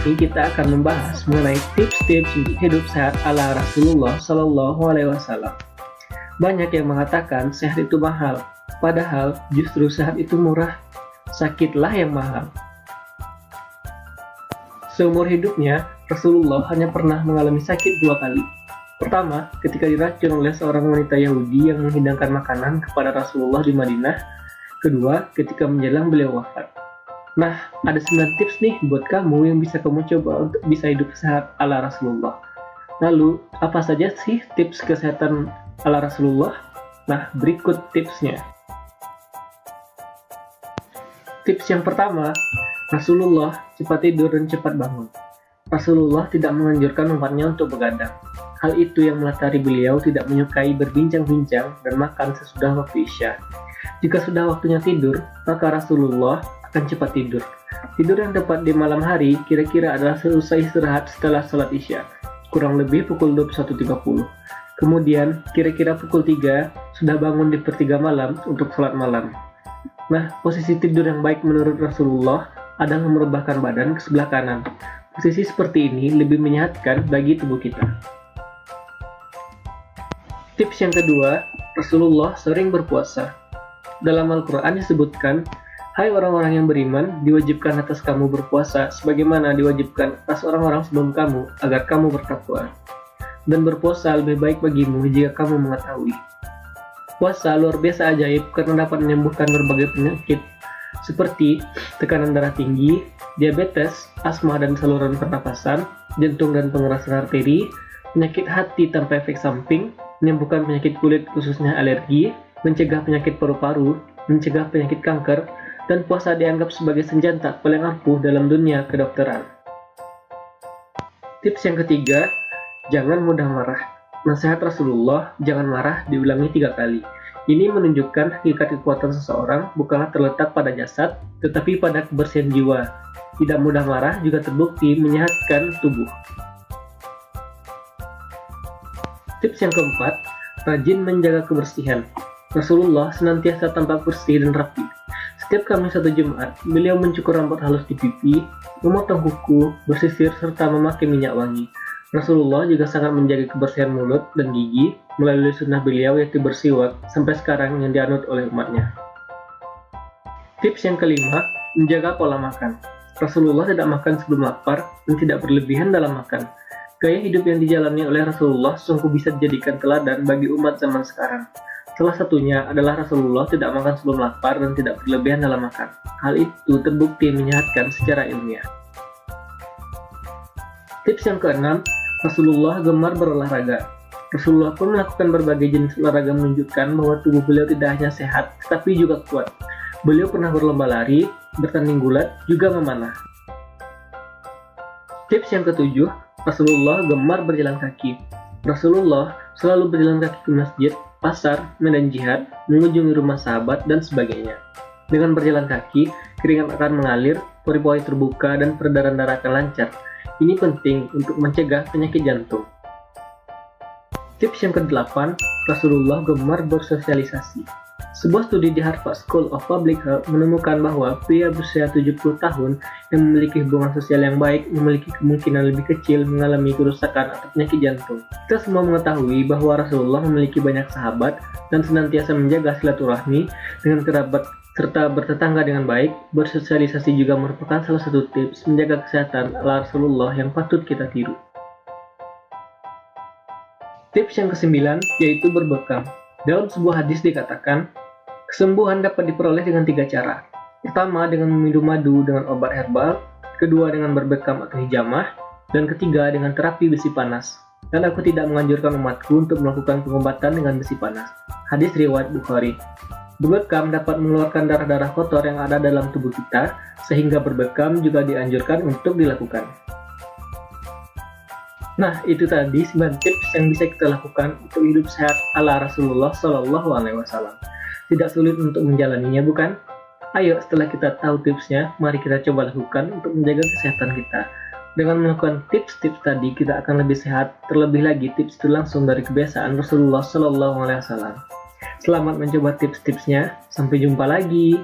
ini kita akan membahas mengenai tips-tips untuk hidup sehat ala Rasulullah Shallallahu Alaihi Wasallam. Banyak yang mengatakan sehat itu mahal, padahal justru sehat itu murah. Sakitlah yang mahal. Seumur hidupnya, Rasulullah hanya pernah mengalami sakit 2 kali. Pertama, ketika diracun oleh seorang wanita Yahudi yang menghidangkan makanan kepada Rasulullah di Madinah. Kedua, ketika menjelang beliau wafat. Nah, ada 9 tips nih buat kamu yang bisa kamu coba untuk bisa hidup sehat ala Rasulullah. Lalu, apa saja sih tips kesehatan ala Rasulullah? Nah, berikut tipsnya. Tips yang pertama, Rasulullah cepat tidur dan cepat bangun. Rasulullah tidak menganjurkan umatnya untuk begadang. Hal itu yang melatari beliau tidak menyukai berbincang-bincang dan makan sesudah waktu Isya. Jika sudah waktunya tidur, maka Rasulullah akan cepat tidur. Tidur yang tepat di malam hari kira-kira adalah selesai istirahat setelah sholat Isya, kurang lebih pukul 21.30. Kemudian, kira-kira pukul 3 sudah bangun di sepertiga malam untuk sholat malam. Nah, posisi tidur yang baik menurut Rasulullah adalah merebahkan badan ke sebelah kanan. Posisi seperti ini lebih menyehatkan bagi tubuh kita. Tips yang kedua, Rasulullah sering berpuasa. Dalam Al-Quran disebutkan, hai orang-orang yang beriman, diwajibkan atas kamu berpuasa sebagaimana diwajibkan atas orang-orang sebelum kamu agar kamu bertakwa. Dan berpuasa lebih baik bagimu jika kamu mengetahui. Puasa luar biasa ajaib karena dapat menyembuhkan berbagai penyakit seperti tekanan darah tinggi, diabetes, asma dan saluran pernapasan, jantung dan pengerasan arteri, penyakit hati tanpa efek samping, menyembuhkan penyakit kulit khususnya alergi, mencegah penyakit paru-paru, mencegah penyakit kanker, dan puasa dianggap sebagai senjata paling ampuh dalam dunia kedokteran. Tips yang ketiga, jangan mudah marah. Nasihat Rasulullah, jangan marah, diulangi 3 kali. Ini menunjukkan hakikat kekuatan seseorang bukanlah terletak pada jasad, tetapi pada kebersihan jiwa. Tidak mudah marah juga terbukti menyehatkan tubuh. Tips yang keempat, rajin menjaga kebersihan. Rasulullah senantiasa tampak bersih dan rapi. Setiap Kamis atau Jumat, beliau mencukur rambut halus di pipi, memotong kuku, bersisir, serta memakai minyak wangi. Rasulullah juga sangat menjaga kebersihan mulut dan gigi melalui sunnah beliau yaitu bersiwak sampai sekarang yang dianut oleh umatnya. Tips yang kelima, menjaga pola makan. Rasulullah tidak makan sebelum lapar dan tidak berlebihan dalam makan. Gaya hidup yang dijalani oleh Rasulullah sungguh bisa dijadikan teladan bagi umat zaman sekarang. Salah satunya adalah Rasulullah tidak makan sebelum lapar dan tidak berlebihan dalam makan. Hal itu terbukti menyehatkan secara ilmiah. Tips yang keenam, Rasulullah gemar berolahraga. Rasulullah pun melakukan berbagai jenis olahraga menunjukkan bahwa tubuh beliau tidak hanya sehat, tetapi juga kuat. Beliau pernah berlomba lari, bertanding gulat, juga memanah. Tips yang ketujuh, Rasulullah gemar berjalan kaki. Rasulullah selalu berjalan kaki ke masjid, pasar, medan jihad, mengunjungi rumah sahabat, dan sebagainya. Dengan berjalan kaki, keringat akan mengalir, pori-pori terbuka, dan peredaran darah akan lancar. Ini penting untuk mencegah penyakit jantung. Tips yang ke-8, Rasulullah gemar bersosialisasi. Sebuah studi di Harvard School of Public Health menemukan bahwa pria berusia 70 tahun yang memiliki hubungan sosial yang baik memiliki kemungkinan lebih kecil mengalami kerusakan atau penyakit jantung. Kita semua mengetahui bahwa Rasulullah memiliki banyak sahabat dan senantiasa menjaga silaturahmi dengan kerabat serta bertetangga dengan baik. Bersosialisasi juga merupakan salah satu tips menjaga kesehatan ala Rasulullah yang patut kita tiru. Tips yang ke-9 yaitu berbekam. Dalam sebuah hadis dikatakan, kesembuhan dapat diperoleh dengan 3 cara. Pertama, dengan meminum madu dengan obat herbal, kedua dengan berbekam atau hijamah, dan ketiga dengan terapi besi panas. Dan aku tidak menganjurkan umatku untuk melakukan pengobatan dengan besi panas. Hadis riwayat Bukhari. Berbekam dapat mengeluarkan darah-darah kotor yang ada dalam tubuh kita, sehingga berbekam juga dianjurkan untuk dilakukan. Nah, itu tadi 9 tips yang bisa kita lakukan untuk hidup sehat ala Rasulullah Shallallahu Alaihi Wasallam. Tidak sulit untuk menjalaninya, bukan? Ayo, setelah kita tahu tipsnya, mari kita coba lakukan untuk menjaga kesehatan kita. Dengan melakukan tips-tips tadi, kita akan lebih sehat. Terlebih lagi, tips itu langsung dari kebiasaan Rasulullah Shallallahu Alaihi Wasallam. Selamat mencoba tips-tipsnya. Sampai jumpa lagi.